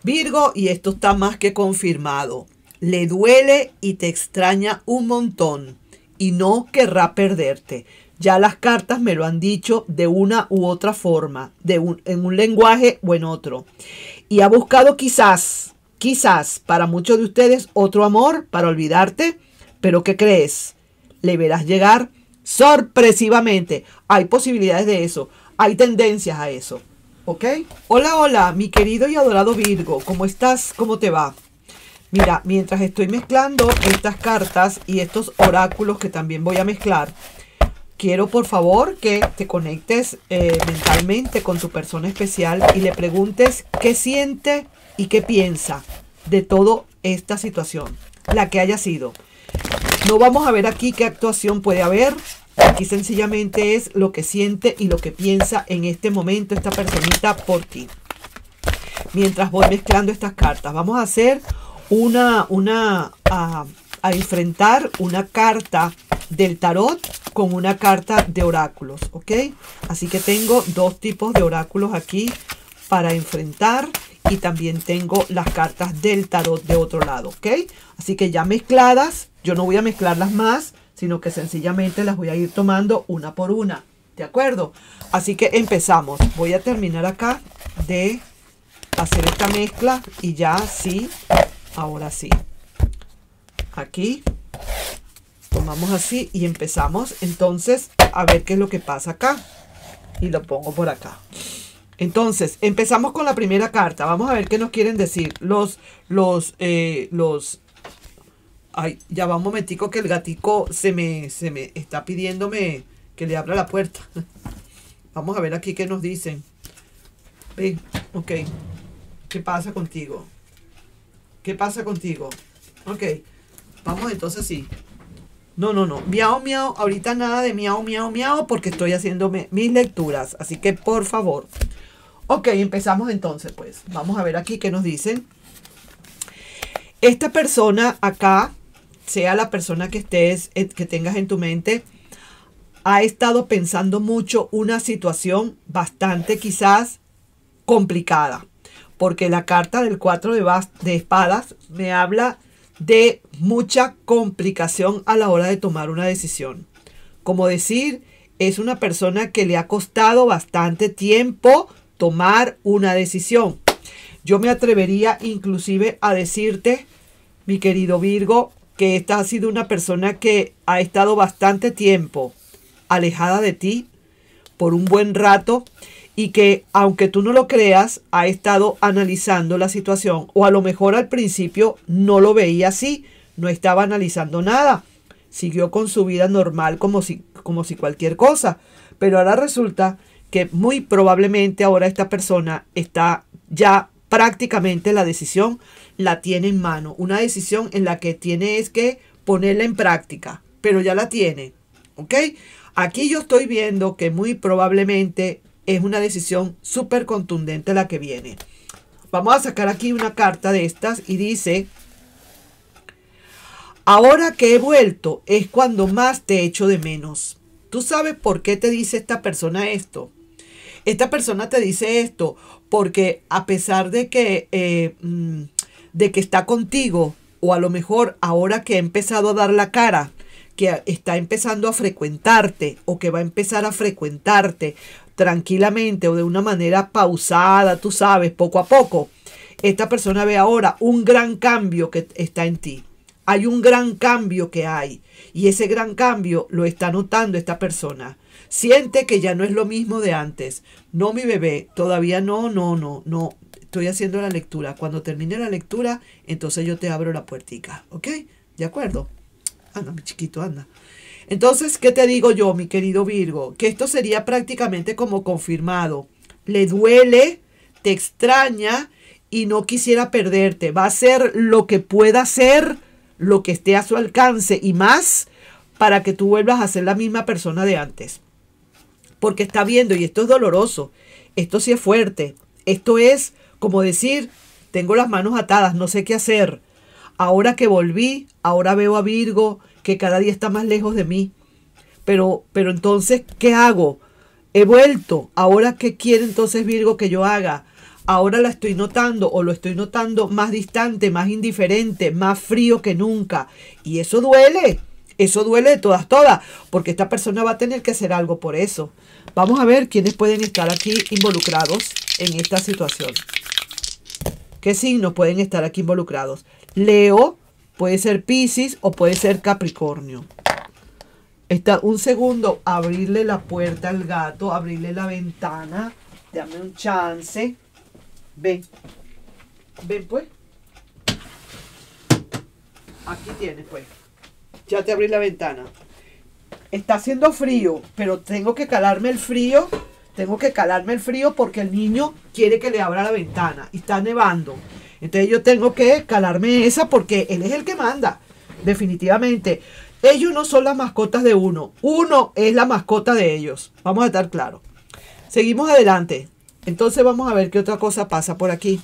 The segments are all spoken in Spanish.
Virgo, y esto está más que confirmado. Le duele y te extraña un montón y no querrá perderte. Ya las cartas me lo han dicho de una u otra forma, en un lenguaje o en otro. Y ha buscado quizás, para muchos de ustedes otro amor para olvidarte. Pero ¿qué crees? Le verás llegar sorpresivamente. Hay posibilidades de eso. Hay tendencias a eso. ¿Ok? Hola, hola, mi querido y adorado Virgo. ¿Cómo estás? ¿Cómo te va? Mira, mientras estoy mezclando estas cartas y estos oráculos que también voy a mezclar, quiero por favor que te conectes mentalmente con tu persona especial y le preguntes qué siente y qué piensa de toda esta situación, la que haya sido. No vamos a ver aquí qué actuación puede haber. Aquí sencillamente es lo que siente y lo que piensa en este momento esta personita por ti. Mientras voy mezclando estas cartas, vamos a hacer a enfrentar una carta del tarot con una carta de oráculos, ¿ok? Así que tengo dos tipos de oráculos aquí para enfrentar y también tengo las cartas del tarot de otro lado, ¿ok? Así que ya mezcladas, yo no voy a mezclarlas más, sino que sencillamente las voy a ir tomando una por una, ¿de acuerdo? Así que empezamos. Voy a terminar acá de hacer esta mezcla y ya sí, ahora sí. Aquí tomamos así y empezamos entonces a ver qué es lo que pasa acá. Y lo pongo por acá. Entonces, empezamos con la primera carta. Vamos a ver qué nos quieren decir. Ay, ya va un momentico que el gatico se me está pidiéndome que le abra la puerta. Vamos a ver aquí qué nos dicen. Ven, ok. ¿Qué pasa contigo? ¿Qué pasa contigo? Ok. Vamos entonces sí. No. Miau, miau. Ahorita nada de miau, miau, miau. Porque estoy haciendo mis lecturas. Así que por favor. Ok, empezamos entonces pues. Vamos a ver aquí qué nos dicen. Esta persona acá, sea la persona que estés, que tengas en tu mente, ha estado pensando mucho una situación bastante quizás complicada. Porque la carta del 4 de espadas me habla de mucha complicación a la hora de tomar una decisión. Como decir, es una persona que le ha costado bastante tiempo tomar una decisión. Yo me atrevería inclusive a decirte, mi querido Virgo, que esta ha sido una persona que ha estado bastante tiempo alejada de ti por un buen rato y que, aunque tú no lo creas, ha estado analizando la situación, o a lo mejor al principio no lo veía así, no estaba analizando nada, siguió con su vida normal como si cualquier cosa, pero ahora resulta que muy probablemente ahora esta persona está ya prácticamente la decisión la tiene en mano, una decisión en la que tiene es que ponerla en práctica, pero ya la tiene, ¿ok? Aquí yo estoy viendo que muy probablemente es una decisión súper contundente la que viene. Vamos a sacar aquí una carta de estas y dice: ahora que he vuelto es cuando más te echo de menos. ¿Tú sabes por qué te dice esta persona esto? Esta persona te dice esto porque a pesar de que está contigo, o a lo mejor ahora que ha empezado a dar la cara, que está empezando a frecuentarte o que va a empezar a frecuentarte tranquilamente o de una manera pausada, tú sabes, poco a poco, esta persona ve ahora un gran cambio que está en ti. Hay un gran cambio que hay y ese gran cambio lo está notando esta persona. Siente que ya no es lo mismo de antes. No, mi bebé, todavía no. Estoy haciendo la lectura. Cuando termine la lectura, entonces yo te abro la puertica. ¿Ok? ¿De acuerdo? Anda, mi chiquito, anda. Entonces, ¿qué te digo yo, mi querido Virgo? Que esto sería prácticamente como confirmado. Le duele, te extraña y no quisiera perderte. Va a hacer lo que pueda hacer, lo que esté a su alcance y más, para que tú vuelvas a ser la misma persona de antes. Porque está viendo, y esto es doloroso, esto sí es fuerte, esto es como decir, tengo las manos atadas, no sé qué hacer. Ahora que volví, ahora veo a Virgo que cada día está más lejos de mí. Pero entonces, ¿qué hago? He vuelto. ¿Ahora qué quiere entonces Virgo que yo haga? ahora la estoy notando o lo estoy notando más distante, más indiferente, más frío que nunca. Y eso duele. Eso duele de todas, porque esta persona va a tener que hacer algo por eso. Vamos a ver quiénes pueden estar aquí involucrados en esta situación. ¿Qué signos pueden estar aquí involucrados? Leo, puede ser Piscis o puede ser Capricornio. Un segundo, abrirle la puerta al gato, abrirle la ventana. Dame un chance. Ven. Ven pues. Aquí tienes pues. Ya te abrí la ventana. Está haciendo frío, pero tengo que calarme el frío. Tengo que calarme el frío porque el niño quiere que le abra la ventana. Y está nevando. Entonces yo tengo que calarme esa porque él es el que manda. Definitivamente. Ellos no son las mascotas de uno. Uno es la mascota de ellos. Vamos a estar claros. Seguimos adelante. Entonces vamos a ver qué otra cosa pasa por aquí.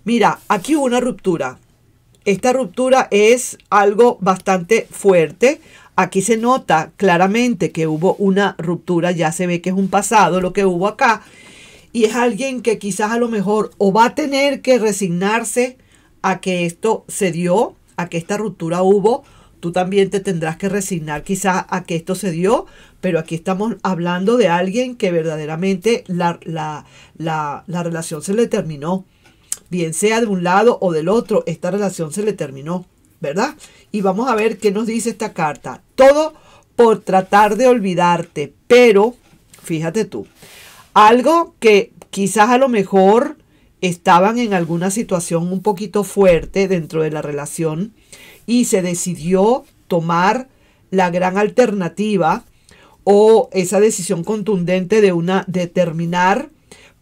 Mira, aquí hubo una ruptura. Esta ruptura es algo bastante fuerte. Aquí se nota claramente que hubo una ruptura. Ya se ve que es un pasado lo que hubo acá. Y es alguien que quizás a lo mejor o va a tener que resignarse a que esto se dio, a que esta ruptura hubo. Tú también te tendrás que resignar quizás a que esto se dio. Pero aquí estamos hablando de alguien que verdaderamente la relación se le terminó. Bien sea de un lado o del otro, esta relación se le terminó, ¿verdad? Y vamos a ver qué nos dice esta carta. Todo por tratar de olvidarte, pero, fíjate tú, algo que quizás a lo mejor estaban en alguna situación un poquito fuerte dentro de la relación y se decidió tomar la gran alternativa o esa decisión contundente de terminar.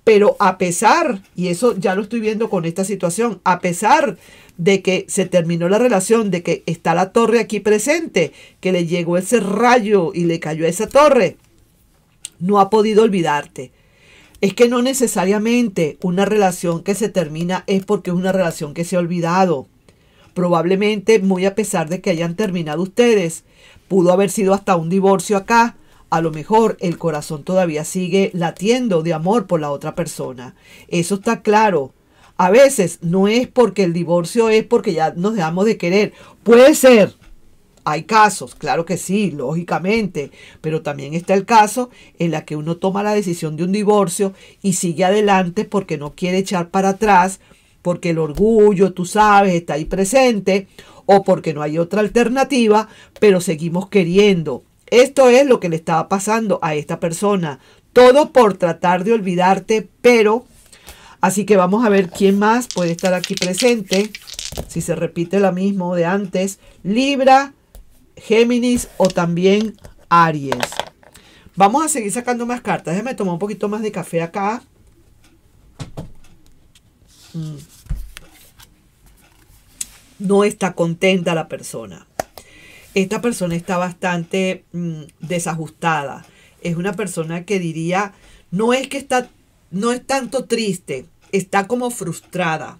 Pero a pesar, y eso ya lo estoy viendo con esta situación, a pesar de que se terminó la relación, de que está la torre aquí presente, que le llegó ese rayo y le cayó a esa torre, no ha podido olvidarte. Es que no necesariamente una relación que se termina es porque es una relación que se ha olvidado. Probablemente, muy a pesar de que hayan terminado ustedes, pudo haber sido hasta un divorcio acá. A lo mejor el corazón todavía sigue latiendo de amor por la otra persona. Eso está claro. A veces no es porque el divorcio es porque ya nos dejamos de querer. Puede ser. Hay casos, claro que sí, lógicamente. Pero también está el caso en la que uno toma la decisión de un divorcio y sigue adelante porque no quiere echar para atrás, porque el orgullo, tú sabes, está ahí presente, o porque no hay otra alternativa, pero seguimos queriendo. Esto es lo que le estaba pasando a esta persona. Todo por tratar de olvidarte, pero... Así que vamos a ver quién más puede estar aquí presente. Si se repite lo mismo de antes. Libra, Géminis o también Aries. Vamos a seguir sacando más cartas. Déjame tomar un poquito más de café acá. No está contenta la persona. Esta persona está bastante desajustada. Es una persona que diría, no es tanto triste, está como frustrada.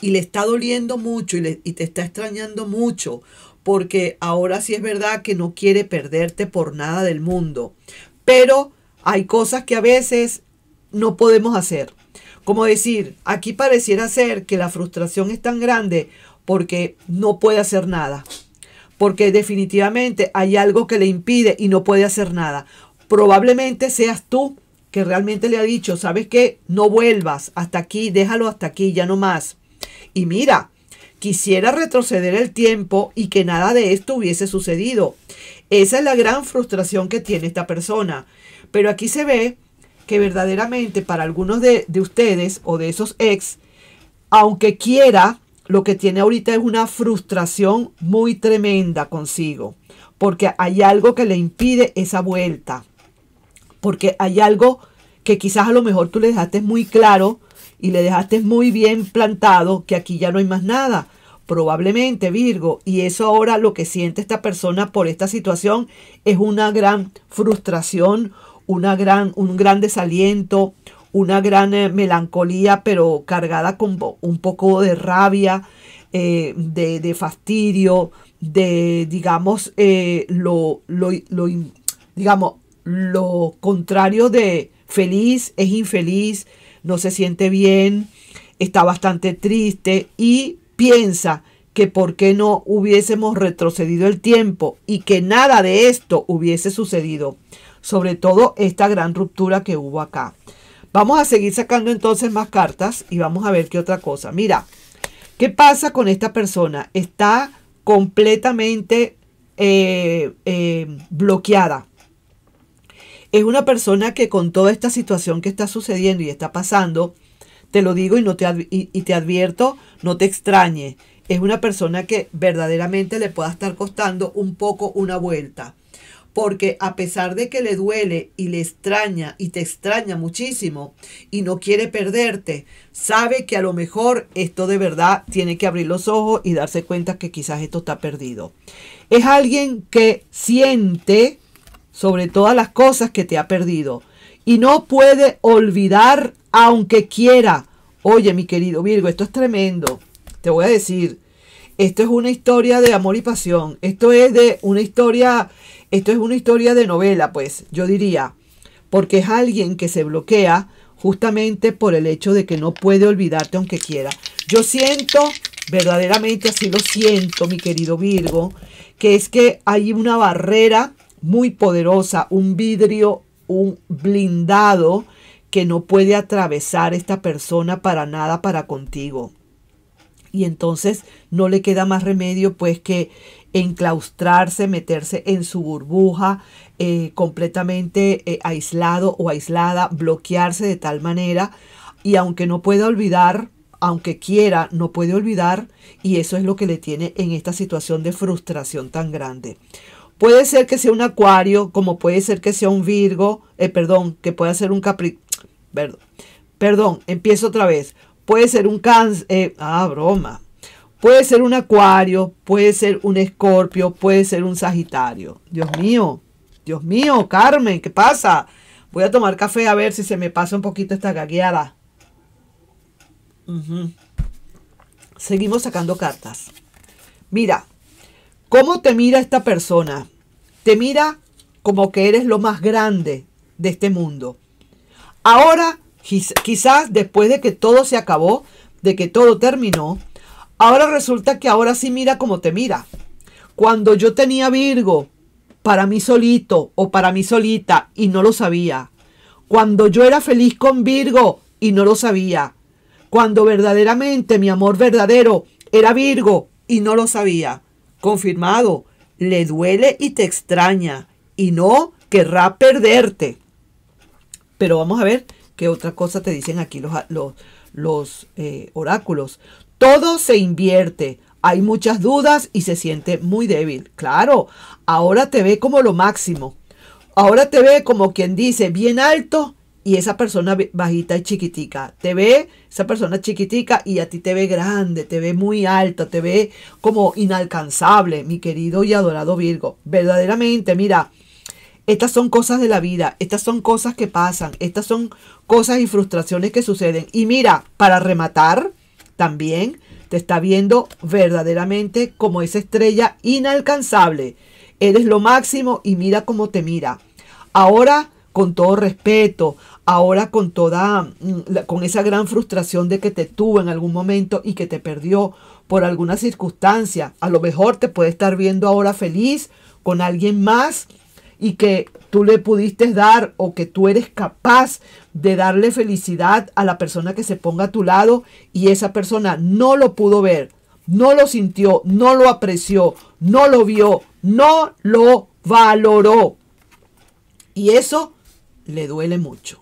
Y le está doliendo mucho y te está extrañando mucho. Porque ahora sí es verdad que no quiere perderte por nada del mundo. Pero hay cosas que a veces no podemos hacer. Como decir, aquí pareciera ser que la frustración es tan grande porque no puede hacer nada. Porque definitivamente hay algo que le impide y no puede hacer nada. Probablemente seas tú que realmente le ha dicho, ¿sabes qué? No vuelvas hasta aquí, déjalo hasta aquí, ya no más. Y mira, quisiera retroceder el tiempo y que nada de esto hubiese sucedido. Esa es la gran frustración que tiene esta persona. Pero aquí se ve que verdaderamente para algunos de ustedes o de esos ex, aunque quiera, lo que tiene ahorita es una frustración muy tremenda consigo, porque hay algo que le impide esa vuelta, porque hay algo que quizás a lo mejor tú le dejaste muy claro y le dejaste muy bien plantado, que aquí ya no hay más nada, probablemente, Virgo, y eso ahora lo que siente esta persona por esta situación es una gran frustración, un gran desaliento, una gran melancolía, pero cargada con un poco de rabia, de fastidio, de, digamos, digamos, lo contrario de feliz, es infeliz, no se siente bien, está bastante triste y piensa que por qué no hubiésemos retrocedido el tiempo y que nada de esto hubiese sucedido, sobre todo esta gran ruptura que hubo acá. Vamos a seguir sacando entonces más cartas y vamos a ver qué otra cosa. Mira, ¿qué pasa con esta persona? Está completamente bloqueada. Es una persona que con toda esta situación que está sucediendo y está pasando, te lo digo y te advierto, no te extrañe. Es una persona que verdaderamente le pueda estar costando un poco una vuelta. Porque a pesar de que le duele y le extraña y te extraña muchísimo y no quiere perderte, sabe que a lo mejor esto de verdad tiene que abrir los ojos y darse cuenta que quizás esto está perdido. Es alguien que siente sobre todas las cosas que te ha perdido y no puede olvidar aunque quiera. Oye, mi querido Virgo, esto es tremendo. Te voy a decir, esto es una historia de amor y pasión. Esto es una historia de novela, pues, yo diría. Porque es alguien que se bloquea justamente por el hecho de que no puede olvidarte aunque quiera. Yo siento, verdaderamente así lo siento, mi querido Virgo, que es que hay una barrera muy poderosa, un vidrio, un blindado que no puede atravesar esta persona para nada para contigo. Y entonces no le queda más remedio pues que enclaustrarse, meterse en su burbuja, completamente aislado o aislada, bloquearse de tal manera. Y aunque no pueda olvidar, aunque quiera, no puede olvidar. Y eso es lo que le tiene en esta situación de frustración tan grande. Puede ser que sea un Acuario, como puede ser que sea un Virgo, que pueda ser un Capricornio. Perdón, empiezo otra vez. Puede ser un Cáncer, broma. Puede ser un Acuario, puede ser un Escorpio, puede ser un Sagitario. Dios mío, Carmen, ¿qué pasa? Voy a tomar café a ver si se me pasa un poquito esta gagueada. Seguimos sacando cartas. Mira, ¿cómo te mira esta persona? Te mira como que eres lo más grande de este mundo. Ahora, quizás después de que todo se acabó, de que todo terminó, ahora resulta que ahora sí mira como te mira. Cuando yo tenía Virgo para mí solito o para mí solita y no lo sabía. Cuando yo era feliz con Virgo y no lo sabía. Cuando verdaderamente mi amor verdadero era Virgo y no lo sabía. Confirmado, le duele y te extraña y no querrá perderte. Pero vamos a ver qué otra cosa te dicen aquí los oráculos. Todo se invierte. Hay muchas dudas y se siente muy débil. Claro, ahora te ve como lo máximo. Ahora te ve como quien dice bien alto y esa persona bajita y chiquitica. Te ve esa persona chiquitica y a ti te ve grande, te ve muy alto, te ve como inalcanzable, mi querido y adorado Virgo. Verdaderamente, mira, estas son cosas de la vida, estas son cosas que pasan, estas son cosas y frustraciones que suceden. Y mira, para rematar, también te está viendo verdaderamente como esa estrella inalcanzable. Eres lo máximo y mira cómo te mira. Ahora, con todo respeto, ahora con esa gran frustración de que te tuvo en algún momento y que te perdió por alguna circunstancia. A lo mejor te puede estar viendo ahora feliz con alguien más y que tú le pudiste dar o que tú eres capaz de darle felicidad a la persona que se ponga a tu lado y esa persona no lo pudo ver, no lo sintió, no lo apreció, no lo vio, no lo valoró. Y eso le duele mucho.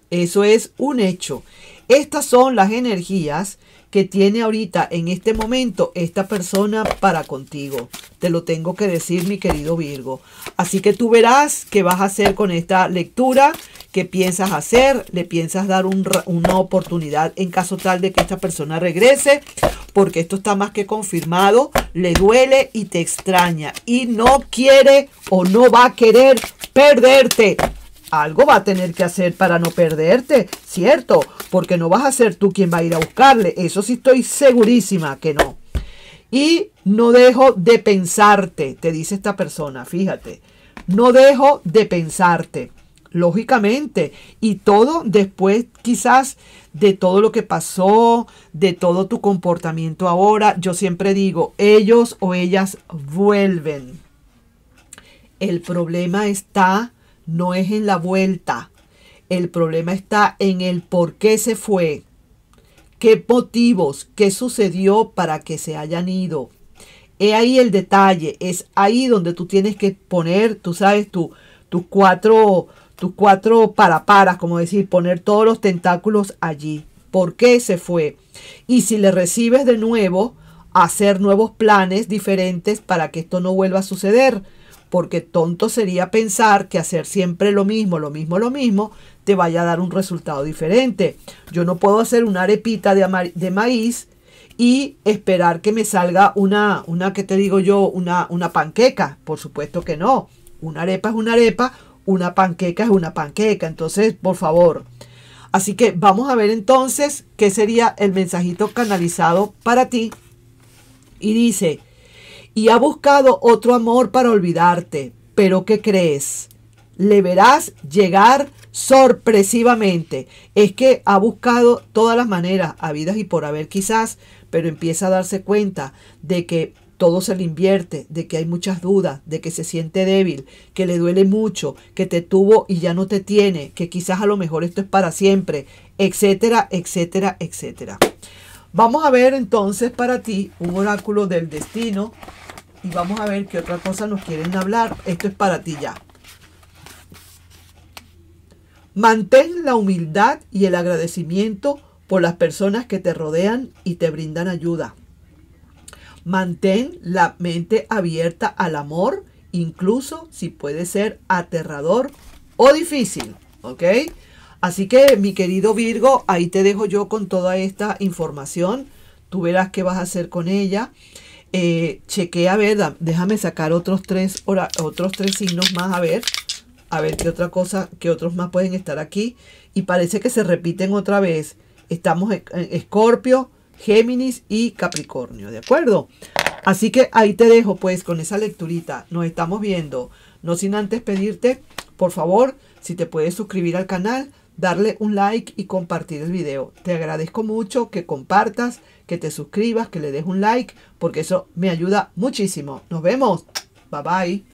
Eso es un hecho. Estas son las energías que tiene ahorita en este momento esta persona para contigo. Te lo tengo que decir, mi querido Virgo. Así que tú verás qué vas a hacer con esta lectura, qué piensas hacer, le piensas dar una oportunidad en caso tal de que esta persona regrese, porque esto está más que confirmado, le duele y te extraña y no quiere o no va a querer perderte. Algo va a tener que hacer para no perderte, ¿cierto? Porque no vas a ser tú quien va a ir a buscarle. Eso sí estoy segurísima que no. Y no dejo de pensarte, te dice esta persona, fíjate. No dejo de pensarte. lógicamente, y todo después quizás de todo lo que pasó, de todo tu comportamiento ahora. Yo siempre digo, ellos o ellas vuelven. El problema está, no es en la vuelta, el problema está en el por qué se fue, qué motivos, qué sucedió para que se hayan ido. He ahí el detalle, es ahí donde tú tienes que poner, tú sabes, tus cuatro paraparas, como decir, poner todos los tentáculos allí. ¿Por qué se fue? Y si le recibes de nuevo, hacer nuevos planes diferentes para que esto no vuelva a suceder. Porque tonto sería pensar que hacer siempre lo mismo, te vaya a dar un resultado diferente. Yo no puedo hacer una arepita de maíz y esperar que me salga ¿qué te digo yo? Una panqueca. Por supuesto que no. Una arepa es una arepa, una panqueca es una panqueca. Entonces, por favor. Así que vamos a ver entonces qué sería el mensajito canalizado para ti. Y dice, y ha buscado otro amor para olvidarte. Pero ¿qué crees? Le verás llegar sorpresivamente. Es que ha buscado todas las maneras, habidas y por haber quizás, pero empieza a darse cuenta de que todo se le invierte, de que hay muchas dudas, de que se siente débil, que le duele mucho, que te tuvo y ya no te tiene, que quizás a lo mejor esto es para siempre, etcétera, etcétera, etcétera. Vamos a ver entonces para ti un oráculo del destino y vamos a ver qué otra cosa nos quieren hablar. Esto es para ti ya. Mantén la humildad y el agradecimiento por las personas que te rodean y te brindan ayuda. Mantén la mente abierta al amor, incluso si puede ser aterrador o difícil, ¿ok? Así que, mi querido Virgo, ahí te dejo yo con toda esta información. Tú verás qué vas a hacer con ella. Chequea, a ver, déjame sacar otros tres signos más, a ver qué otra cosa, qué otros más pueden estar aquí. Y parece que se repiten otra vez. Estamos en Escorpio, Géminis y Capricornio, ¿de acuerdo? Así que ahí te dejo pues con esa lecturita. Nos estamos viendo. No sin antes pedirte, por favor, si te puedes suscribir al canal, darle un like y compartir el video. Te agradezco mucho que compartas, que te suscribas, que le des un like, porque eso me ayuda muchísimo. Nos vemos. Bye bye.